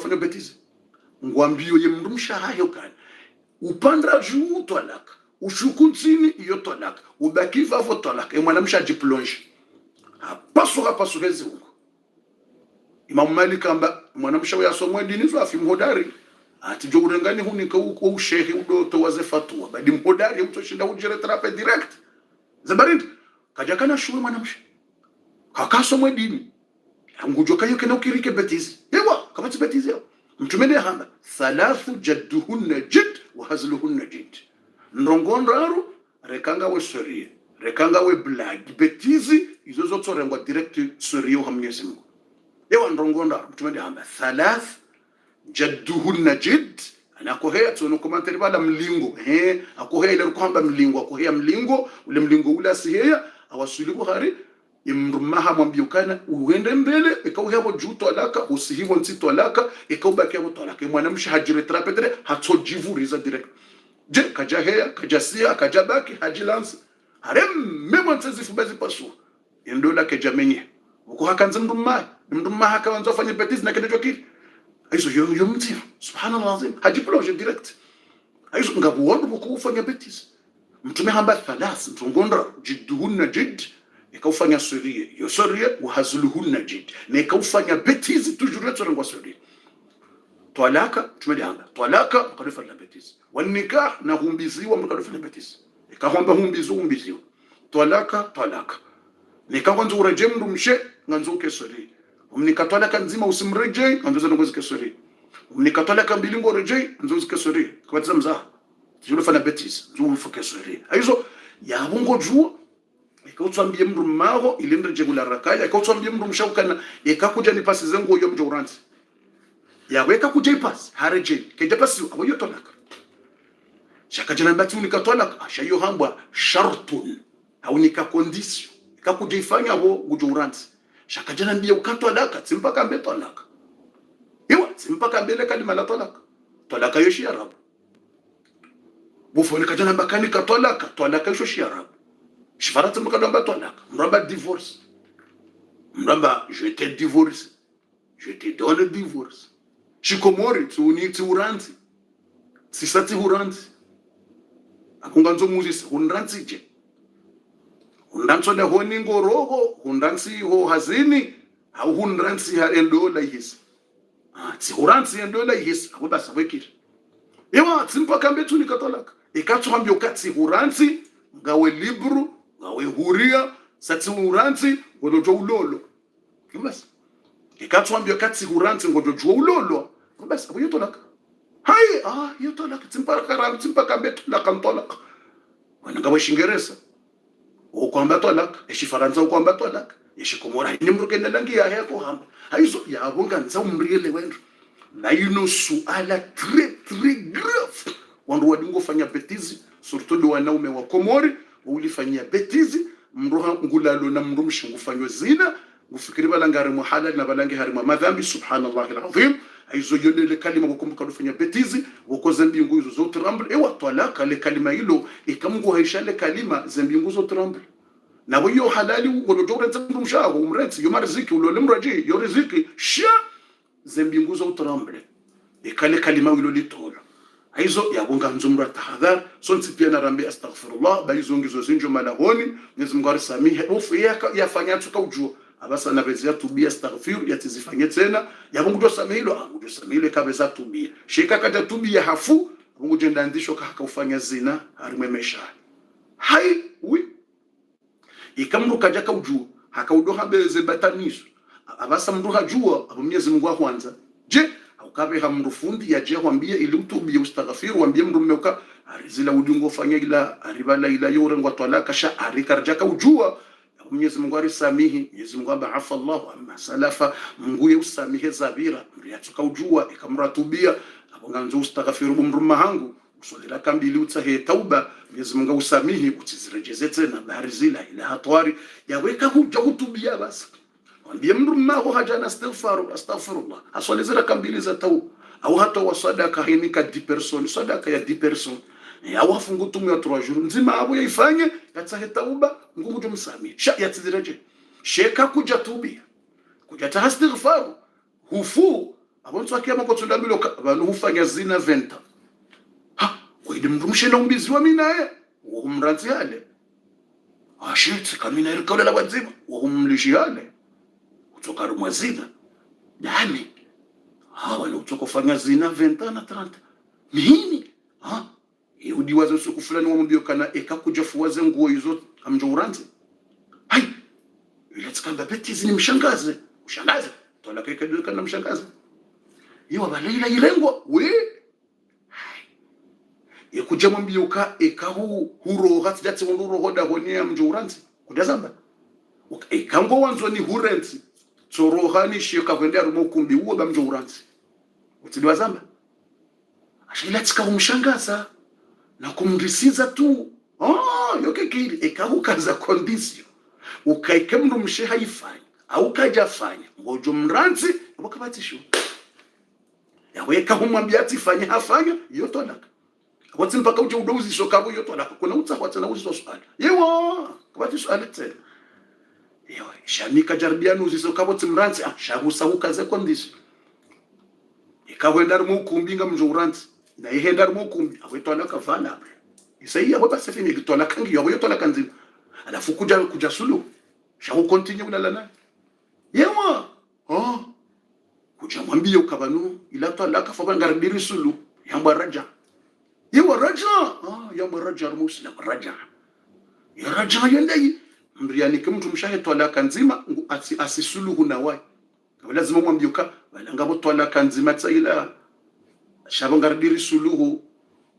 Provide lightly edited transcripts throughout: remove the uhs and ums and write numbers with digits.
wafanya betizi ngwambio ye mrumsha hayo kana upanda juu talaka ushuku chini iyo talaka ubaki vavo talaka mwanamsha jiplonge pasu hezi ungo Imam Malik amba mwanamsha yasomwe dini zo afi mhodari ati jo urengani hunika uko ushehi udoto waze fatwa badi mhodari utoshinda ujire terape direct zabarid kaja kana shuwe mwanamsha kakasomwe dini ngujo kayo kena ukirike betizi ewa kama betizi mtumene hamba thalathu jadduhunna jid wa hazluhunna jid ndongondaru rekanga we sorie rekanga we blague betizi izo zote rengwa direct sorio ha Mwenyezi Mungu ewa ndongondaru mtumene hamba thalath jadduhunna jid anakohea tuno komantari bala mlingo akohea ile kwamba mlingo akohea mlingo ule mlingo ule asiheya awasuliko hari imrumaha mwambiukana uende mbele ikauhebo juu talaka usihivo nsi talaka ikaubaki hapo talaka mwanamshi hajiretrapetere hatojivuriza direct je kajahea kajasia kajabaki hajilansi harem memo nsezifu bezi pasu indola kejamenye uko hakanza mrumaha kawanza fanya betizi na kedejo kili aizo yo mtiru subhanallah azim hajiploje direct aizo ngabuondo bukufanya betizi mtume hamba thalas mtungonda jidduhunna jid ikaufanya sorie yo sorie wahazluhunna jid na ikaufanya betizi tujureto rangwa sorie talaka tumelianga talaka mkalifa la betizi wan nikah na humbiziwa mkalifa la betizi ikahomba humbiziwa talaka nikakwanza ureje mndu mshe nganzuke sorie umnikatolaka nzima usimreje nganzo ngozi kesori umnikatolaka mbilingo reje nzo kesori kwa mza tujule fana betizi nzo kesori aizo ya bongo juu ikautwambie mndu maho ilinde jegula rakaya ikautwambie mndu mshaukana ikakuja ni pasi zengo yo mjoranti ya weka kuja ipasi hareje keje pasi abo yotolaka shakajana mbati unikatolaka ashayo hambwa shartun au nika condition ikakuja ifanya abo gujoranti shakajana mbia ukatwa laka tsimpaka mbeto laka iwa tsimpaka mbele kalima la talaka yoshi arabu bufoni kajana mbakani katolaka talaka yoshi arabu shifaratu mkadamba talaka mramba divorce mramba je te divorce je te donne divorce shikomori tuni uranzi sisati uranzi akunganzo muzisi unranzi je hundantsole honi ngorogo hundansi ho hazini au hundansi ha endola yis tsi huransi endola yis akubasa wekile ewa tsimpaka mbetu nikatolaka ikatswambyo katsi huransi ngawe libru ngawe huria satsi huransi ngodojo ulolo kubasa ikatswambyo katsi huransi ngodojo ulolo kubasa uyotolaka hai yotolaka tsimpaka mbetu lakantolaka wana ngawe shingereza ukwamba tolaka eshifaransa ukwamba tolaka eshikomora nimrukene langi ya heko hamba aizo yabonga nza umriyele wendo na yuno suala très grave wandu wadingo fanya betizi surtout de wanaume wa Komori ulifanyia betizi mruha ngulalo na mrumshi ngufanywa zina ngufikiri balangari muhalal na balangi harima madhambi subhanallahi alazim aizo yonele kalima gukumbuka dufanya betizi woko zambingu izo zote ramble ewa talaka le kalima hilo ikamungu haisha le kalima zambingu zote ramble na wiyo halali ngodojo nzandu mshaho umretsi yo mariziki ulole mraji yo riziki sha zambingu zote ramble ikale kalima hilo litolo aizo yabonga nzumra tahadhar sonti pia na rambi astaghfirullah baizo ngizo zinjo malahoni ngizimngari samihe ufu yafanya tukaujuo abasa na vezia tubia astaghfir yatizifanye tena yabongo do samehilo ngujo samehilo kabeza tubia shika kata tubia hafu mungu jenda ndisho kakufanya zina harimemesha hai wi ikamru kajaka ujuo hakaudoha beze bataniso abasa mruha jua abumyezi mungu kwanza je aukabe hamrufundi yaje kwambia ili utubia astaghfir wambie mrumeuka arizila udungo fanya ila aribala ila yore ngwa talaka sha arikarjaka ujua Mwenyezi Mungu arisamehe Mwenyezi Mungu amba afa Allah amma salafa Mungu yusamehe zabira mriatuka ujua ikamratubia abonganzo ustaghfiru mruma hangu usolera kambili utahe tauba Mwenyezi Mungu usamehe utizirejeze tena bahari zila ila hatwari yaweka kuja kutubia basi mwambie mruma ho hajana astaghfirullah asolezera kambili za tauba au hata wasadaka hinika 10 sadaka ya 10 ya fungu tumu ya 3 jours nzima abo yaifanye yatsahe tauba ngumu tumsami sha yatiziraje sheka kuja tubia kuja tahastighfar hufu abonso akema ko tsundambilo abantu hufanya zina venta ha kwidi mndu mshena umbiziwa minaye umranzi yale ashitsi kamina irikola la wazima umlishi yale kutoka rumwazina yani hawa ni utokofanya zina venta na 30 nini ha yudi wazo siku fulani wamwambia kana ekakujafuwaze nguo hizo amjo uranzi hai ile tsikamba betizi ni mshangaze ushangaze tola keke duka na mshangaze yiwa balila ilengo we yekuja mwambia uka ekahu huro hati dati wonduro hoda honia amjo uranzi kudazamba ekango wanzo ni hurenzi tsorohani shika kwenda rumo kumbi uwo bamjo uranzi utiliwa zamba ashila tsika umshangaza na kumrisiza tu yoke kili ekahu kaza kondisio ukaike mndu mshe haifanya au kajafanya ngojo mranzi wakabatisho yaweka humwambia atifanya hafanya yotolaka wati mpaka uje udouzi sokabo yotolaka kuna utsakwata na uzo swali yewa kabati swali tena yewa shanika jarbiano uzisokabo timranzi shabusa ukaze kondisio ikawenda mu kumbinga mjo uranzi na ihenda mu kumbi awetolaka vana isai yabo basi fini kitolaka ngiyo yotolaka nzima alafu kuja sulu shahu continue unalana yewa kuja mwambie ukabanu ila talaka fa ngarbiri sulu yamba raja yewa raja yamba raja muslim raja ya raja yendei mriani kumtu mshahe talaka nzima asisuluhu na wai lazima mwambie uka balanga bo talaka nzima tsaila shaba ngarbiri suluhu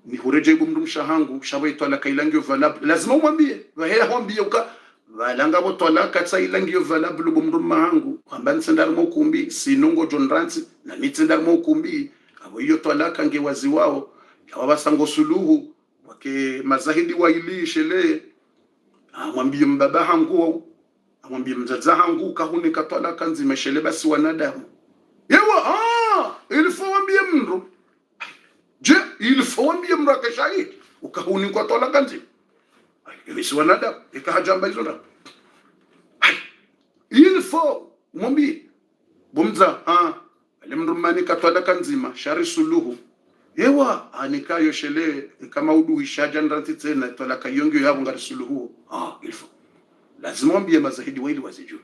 ni hureje mndu mshahangu shaba talaka ilangio valable lazima mwambie wahela mwambie uka balanga bo talaka tsaila ngio valable mndu mahangu kwamba nsendar mo kumbi sinongo jonransi na mitsendar mo kumbi abo hiyo talaka ngewazi wao yawabasango suluhu wake mazahidi wailishele amwambie mbaba hangu amwambie mzaza hangu kahuni katwalaka nzima shele basi wanadamu yewa ilifowambie mndu je ilifowambie mndu akashahidi ukahuni kwa talaka nzima ilisi wanadamu ikahajamba hizo na ilifo mwambie bumza ale mndu mani katwalaka nzima shari suluhu yewa anikayo shele kama udu hishaja ndanti tena talaka yongyo yabo ngari suluhu ilifo lazima mwambie mazahidi wili wazijue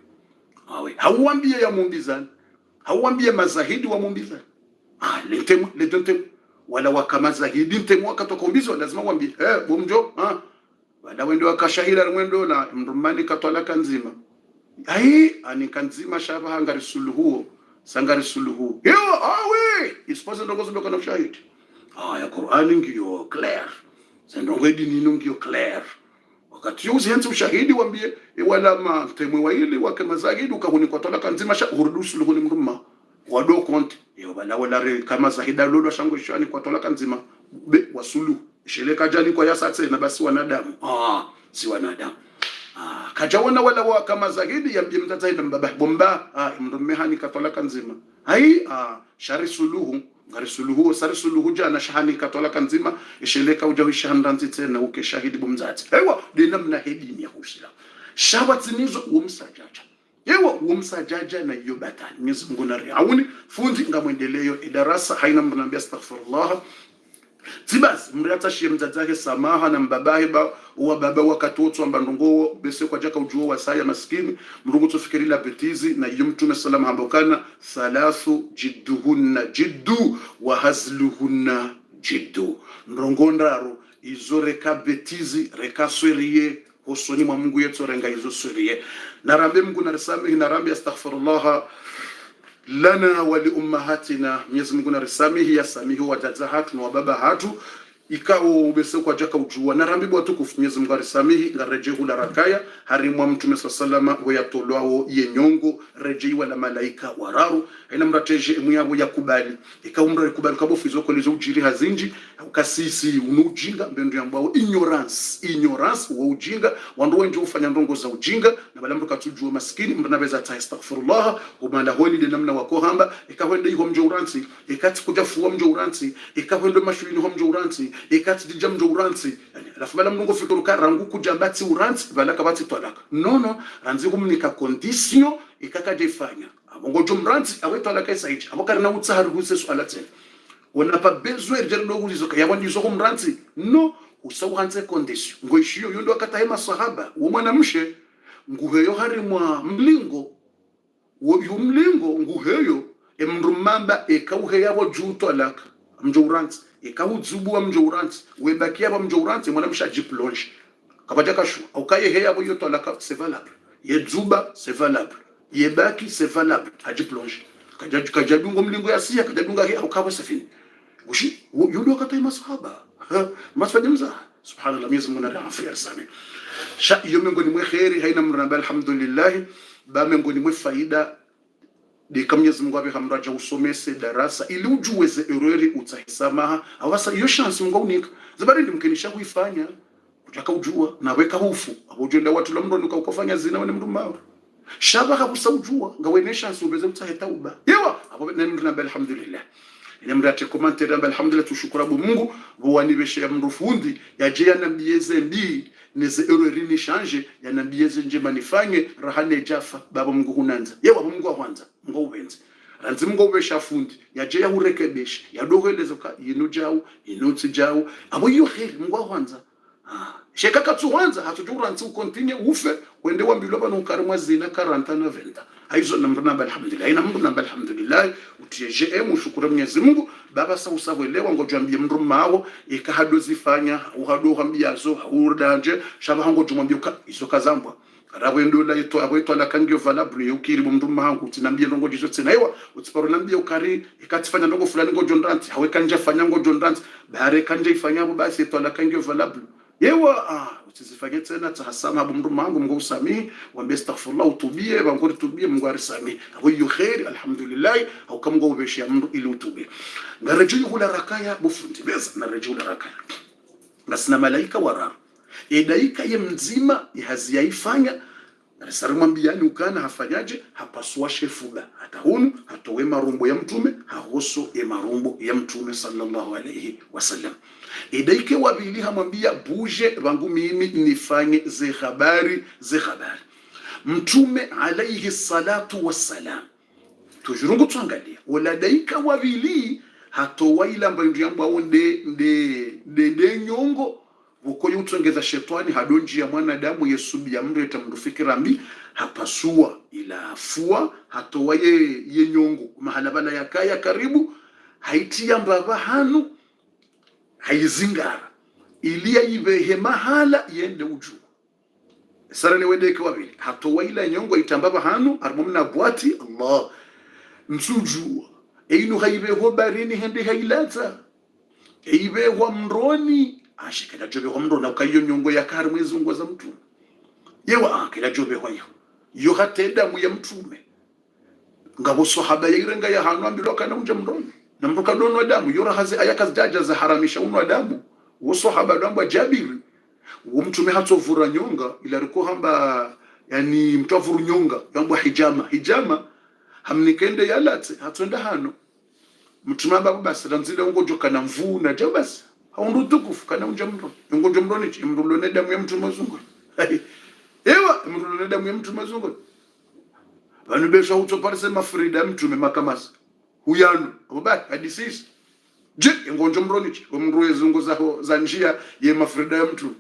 hauambie ya mumbizani hauambie mazahidi wa mumbizani letemu wala wakama zahidi ntemu wakatoka umbizo lazima mwambie bomjo wala wendo wakashahira mwendo na mrumani katwalaka nzima anikanzima shaba ngari suluhu sangari suluhu yewa isipoze ndogo zodoka na ushahidi ya Qur'ani ngiyo clear zendongo dini ngiyo clear wakati yuzi hensi ushahidi wambie wala matemwe waili wakama zahidi ukahuni kwa talaka nzima sha urudusu luhuni mruma wado konti wala wala kama zahida lolo shango shani kwa talaka nzima be wasulu sheleka jani kwa yasa tena basi wanadamu si wanadamu kajawana wala kama zahidi yambie mtata ina mbaba bomba mrumehani katolaka nzima shari suluhu ngari suluhu sari suluhu jana shahani katolaka nzima isheleka ujawisha ndanzi tena uke shahidi bomzati dina mna hedini ya kushila shabatinizo umsajaja umsajaja na hiyo batani Mwenyezi Mungu na riauni fundi ngamwendeleyo idarasa haina mnambia astaghfirullah tibas mriata shie mzadzake samaha na mbabahe wa baba wakatoto ambandongo bese kwa jaka ujuo wa saya maskini mrungu tufikiri la betizi na iyo mtume sallam hambokana thalathu jidduhunna jiddu wa hazluhunna jiddu mrongondaro izo reka betizi reka swerie hosoni mwa Mungu yetu renga izo swerie narambe Mungu narisamihi narambe astaghfirullah lana wa li ummahatina Mwenyezi Mungu narisamihi yasamihi wajaza hatu na wababa hatu ikawo ubese kwa jaka ujua narambi bwatukufu Mwenyezi Mungu arisamihi ngarejehu la rakaya harimwa mtume sallama weyatolwao yenyongo rejei wala malaika wararu ina mrateje muyabo yakubali ikaumra yakubali kabofu izoko lizo ujiri hazinji ukasisi unujinga mbendo yambao ignorance wa ujinga wandu wenje ufanya ndongo za ujinga na balambo katujua maskini mnaweza ta astaghfirullah umala honi de namna wako hamba ikawende iho mjouransi ikati kujafuwa mjouransi ikawende mashuini ho mjouransi ikati dija mjo uranzi alafu bala mnungo fituruka rangu kujambati uranzi bala kabati twalaka no ranzi kumnika condition ikakaje fanya abongo jumranzi awetwalaka isaiji abokari na utsaharu kuse swala tena on pas besoin de dire no ulizo ya wandi zoko mranzi no usawuhanze condition ngo ishiyo yondo akatahe masahaba wo mwanamshe nguheyo harimwa mlingo wo yumlingo nguheyo emrumamba ekauheya wo juto alaka mjouranzi ekaudzubwa mjouranzi webakia ba mjouranzi mwanamsha jiplonge kabaja kashu aukaye heya wo yoto alaka c'est valable yedzuba c'est valable yebaki c'est valable ajiplonge kajadungo mlingo yasia kajadunga he aukawa safini ushi yondo akatai masahaba masfajimza subhanallah Mwenyezi Mungu anafia sana sha iyo miongoni mwe khairi haina mramba alhamdulillah ba miongoni mwe faida de Mwenyezi Mungu abehamraja usomese darasa ili ujuweze errori utahisamaha awasa iyo chance Mungu unika zabari ndimkenisha kuifanya kutaka ujua na weka hofu abojenda watu la mndo ukafanya zina wene mndu mawe shaba kabusa ujua ngawe chance ubeze utaheta uba yewa abo nemramba alhamdulillah nemrate commentaire alhamdulillah tushukura Mungu buwanibeshe ya mrufundi yaje yanabiyeze mbi neze errori change yanabiyeze nje manifanye rahane jafa baba Mungu kunanza yewa Mungu akwanza ngo ubenze ranzi Mungu ubesha fundi yaje ya urekebeshe yadogeleza ka yino jawu inotsi jawu abo yo khiri Mungu akwanza sheka katsuwanza hatujuranzi ukontinue ufe wende wambilo bano ukarimwa zina 40 na 20 aizo namruna alhamdulillah ina Mungu namba alhamdulillah utiyeje mushukuru Mwenyezi Mungu baba sausa welewa ngojambie mndu mawo ikahado zifanya uhado hambiazo urdanje shaba hango jumwambie izo kazambwa karawe ndola yeto abweto la kangio valable ukiri mndu mahangu tinambie ndongo jizo tsenaiwa utiparo nambie ukari ikatifanya ndongo fulani ngojondanti hawe kanja fanya ngojondanti bare kanja ifanyabo basi yeto la kangio valable yewa utizifanye tena tahasama habu mndu mangu Mungu usamihi wambie astaghfirullah utubie bangori tubie Mungu arisamihi abo yu khair alhamdulillah au kama Mungu ubeshia mndu ili utubie ngarejeo hula rakaya bufundi beza narejeo hula rakaya nasina malaika wara edaika ye mzima yahaziyaifanya Sarimwambiani ukana hafanyaje hapaswa shefuga hata hunu hatowe marumbo ya mtume hahoso ya marumbo ya mtume sallallahu alayhi wasallam edaike wabili hamwambia buje bangu mimi nifanye ze habari mtume alayhi salatu wassalam tujurungu tuangalia wala daika wabili hatowaila mbandu yambu de nyongo ukoyo utongeza shetani hadonji ya mwanadamu yesubi ya mreta mrufikira mbi hapasua ila afua hatowa ye nyongo mahala bala yakaya karibu haitia mbaba hanu haizingara ilia ibehe mahala yende uju sarani wedeke wabili hatowa ila nyongo itambaba hanu armumna bwati Allah msujua einu haibeho barini hende hailata eibeho mroni ashikela jobe kwa mndo na ukayo nyongo ya kari mwezi ungo za mtume yewa kila jobe kwa yo hatenda mu ya mtume ngabo sahaba ya irenga ya hanu ambiloka na unja mndoni na mruka dono adamu yora hazi ayakaz jaja za haramisha unu adamu wo sahaba damba Jabiri wo mtume hatovura nyonga ila riko hamba yani mtovuru nyonga yamba hijama hamnikende yalate hatonda hano mtume baba basi ranzile ungo joka na mvu na jabasi haundu tukufu kana unja mndo ni mndo ne damu ya mtu mazungu ewa mndo ne damu ya mtu mazungu banu besha utoparse mafrida mtume makamasa huyano obaki hadisisi je ngonjo mndo ni mndo yezungu za njia ye mafrida ya mtu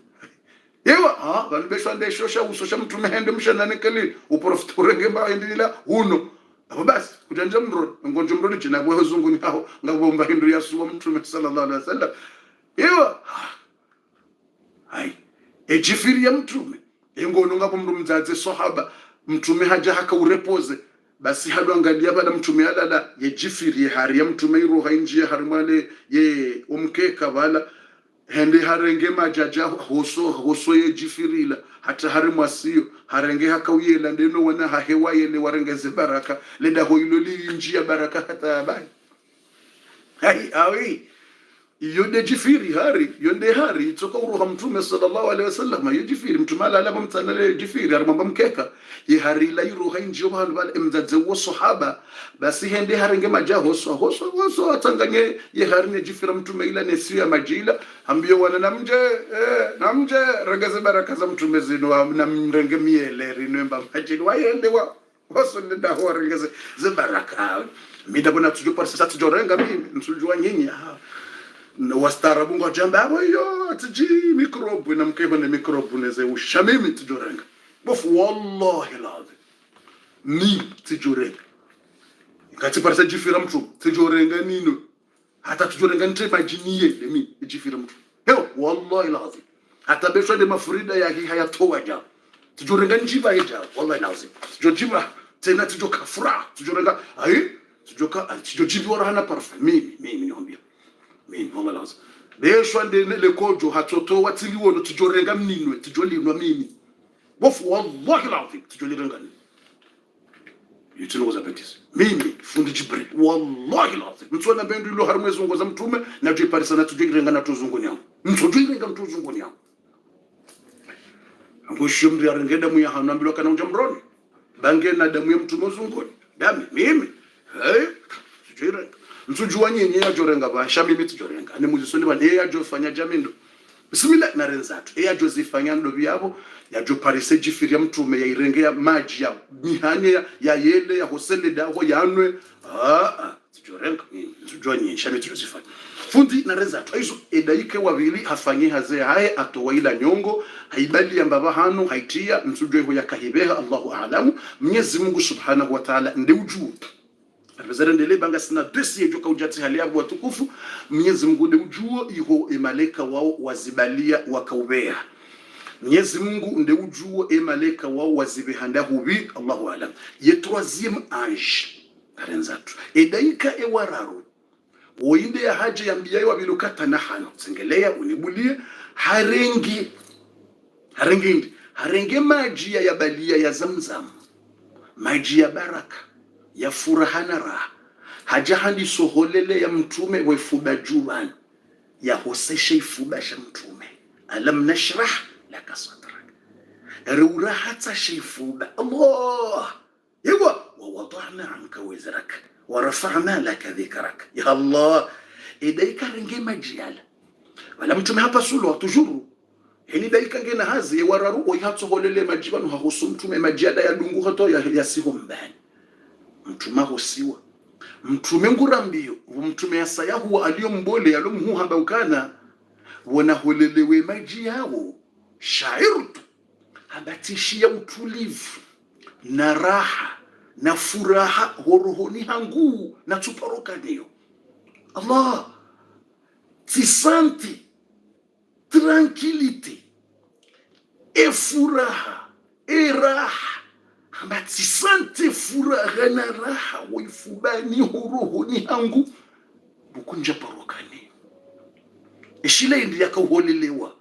ewa banu besha ndeshosha usosha mtume hende mshanane kali uprofita urenge mba endila uno basi kujanja mndo ngonjo mndo ni na bwe zungu ni hao ngabomba hindu ya suwa mtume sallallahu alaihi wasallam ewa hai ejifiri ya mtume engono ngapo mndu mzaze sahaba mtume haja haka urepoze basi hadu angalia bada mtume alala yejifiri hari ya mtume iroha injia harimale ye umkeka bala hende harenge majaja hoso yejifirila hata harimwasio harenge haka uyela ndeno wana hahewa yele warengeze baraka leda hoilo li injia baraka hata bai hai awi yonde jifiri hari yonde hari itoka uruha mtume sallallahu alaihi wasallam yojifiri mtume ala mtanale jifiri armamba mkeka ye hari la iruha injio bahanu bale mzaze wo sahaba basi hende harenge maja hoso atanganye ye hari ne jifira mtume ila ne siya majila ambio wana namje ragaze baraka za mtume zino na mrenge miele rinemba majili wayende wa hoso nda ho ragaze ze baraka mida bona tujopa sasa tujorenga mimi nsujua nyinyi wastarabu ngo jamba abo yo atiji mikrobu na mkeba na mikrobu neze ushamimi tujorenga bofu wallahi lazim ni tujorenga ikati parasa jifira mtu tujorenga nino hata tujorenga nte majiniye demi jifira mtu yo wallahi lazim hata besho de mafrida ya haya towaja tujorenga njiba hija wallahi lazim tujojiba tena tujoka fura tujorenga ai tujojibi wala hana parfum mimi niambia mimi wallahi lazim besho le kojo hatoto watili wono tujorenga mninwe tujolinwa mimi bofu wallahi lazim tujolenga ni yitino za betis mimi fundi jibril wallahi lazim mtsona bendu ilo harumwe zungo za mtume na je parisa na tujolenga na tuzungoni yangu mtujolenga mtuzungoni yangu ambushumri arengeda mu yahana mbilo kana unja mroni bange na damu ya mtume zungoni dami mimi tujolenga mtujua nyenye ya jorenga ba shamimi tujorenga ni muzisoni ba ya jofanya jamindo bismillah na renzatu ya jozifanya ndo byabo ya jo parise jifiria mtume ya irengea maji ya mihanye ya yele ya hosele daho yanwe tujorenga tujua nyenye shamimi tujozifanya fundi na renzatu hizo edaike wabili hafanyi haze haye atowaila nyongo haibali ya mbaba hano haitia mtujue ya kahibeha Allahu a'lamu Mwenyezi Mungu subhanahu wa ta'ala ndi ujuu Alvezerendele banga sina desi joka ujati hali yabu watukufu Mwenyezi Mungu ndi ujuo iho emaleka wao wazibalia wakaubea Mwenyezi Mungu ndi ujuo emaleka wao wazibehanda hubi Allahu alam ye troisième âge karenzatu edaika ewararu woinde ya haja ya mbiyayi wabilukata nahano sengelea unibulie harenge maji ya balia ya zamzam maji ya baraka ya furaha na raha haja handi soholele ya mtume wefuba juban ya hoseshe ifubasha mtume alam nashrah laka sadrak rura hata shifuba Allah yewa wa wada'na anka wizrak wa rafa'na laka dhikrak ya Allah idaika ringe majiyala wala mtume hapa sulu tujuru hili daika ngena hazi ya wararu wa yatso holele majibanu hahusu mtume majiyada ya dungu hato ya sihombani mtume hosiwa mtume ngurambio mtume yasayahu aliyombole alomhuhamba ukana wana holelewe maji yao shairtu abatishia utulivu na raha na furaha horohoni hangu na tuparoka niyo Allah tisanti tranquilité e furaha e raha Mbati sante furaha na raha waifubani horohoni hangu bukunja parokani ishila indi yakauholelewa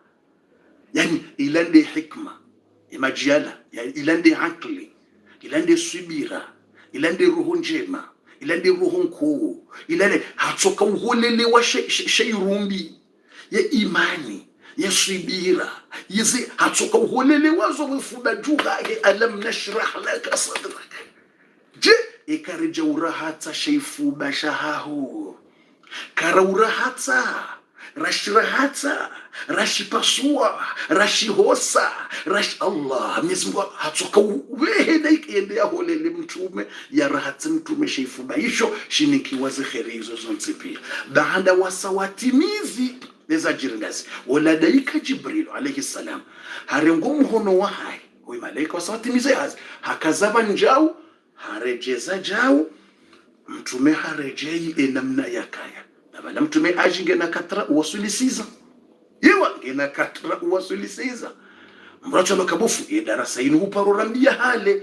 yani ilande hikma imajiala ilande akli ilande subira ilande roho njema ilande roho nkuu ilande hatoka uholelewa shairumbi ya imani ya subira yizi hatoka uholele wazo wefuda juga alam nashrah laka sadrak je ikarija urahata shaifu bashahu kara urahata rashirahata rashipasua rashihosa Allah Mwenyezi Mungu hatoka weheda ikiende ya holele mtume ya rahati mtume shaifu baisho shiniki wazi kheri hizo zonse pia baada wasawatimizi neza jiringazi wala daika Jibril alayhi salam harengo mhono wa hai huyu malaika wasawatimize hazi hakazaba njau harejeza jau mtume harejei enamna yakaya na bala mtume ajinge na katra uwasulisiza yewa ngena katra uwasulisiza mracho makabufu darasa inu uparorambia hale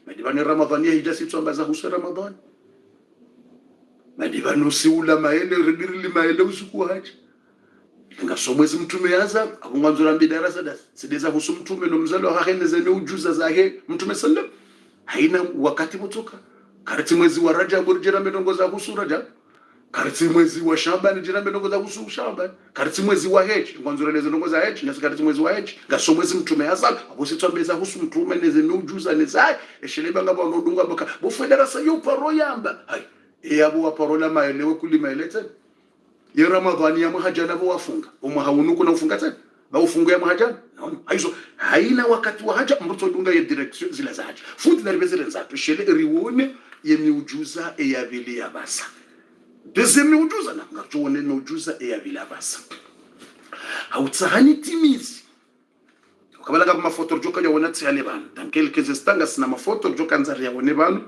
madibani ramadhani hijasi tuambaza husu ramadhani madibani usiula maele redirili maele usiku haji ngasomwezi mtume yaza akunganzura mbidarasa das sideza husu mtume no mzalo haheneze ne ujuza zake mtume sallam haina wakati mutoka karati mwezi wa Rajab urjera medongoza husu Rajab kariti mwezi wa Shaban jina mbelongo za usu Shaban kariti mwezi wa Hej ngonzoreleze ndongo za Hej ngasi kariti mwezi wa Hej ngaso mwezi mtume azal abosi twambeza husu mtume neze nujuza nezai esheleba ngabo ndunga baka bo federasa yo paro yamba hai yabo wa parola maelewe kulima elete ya Ramadhani ya mahajana bo wafunga umahaunuko na ufunga tena ba ufungu ya mahajana no haizo haina wakati wa haja mbuto dunga ya direction zile za haja fundi na ribezele nzatu shele riwone yemiujuza eyabili yabasa deuxième miujuza na ngachone miujuza eyabili yabasa hautsahani timizi ukabalaga mafoto joka yawona tsiyane bana dans quelques instants sina mafoto joka nzari yawone bana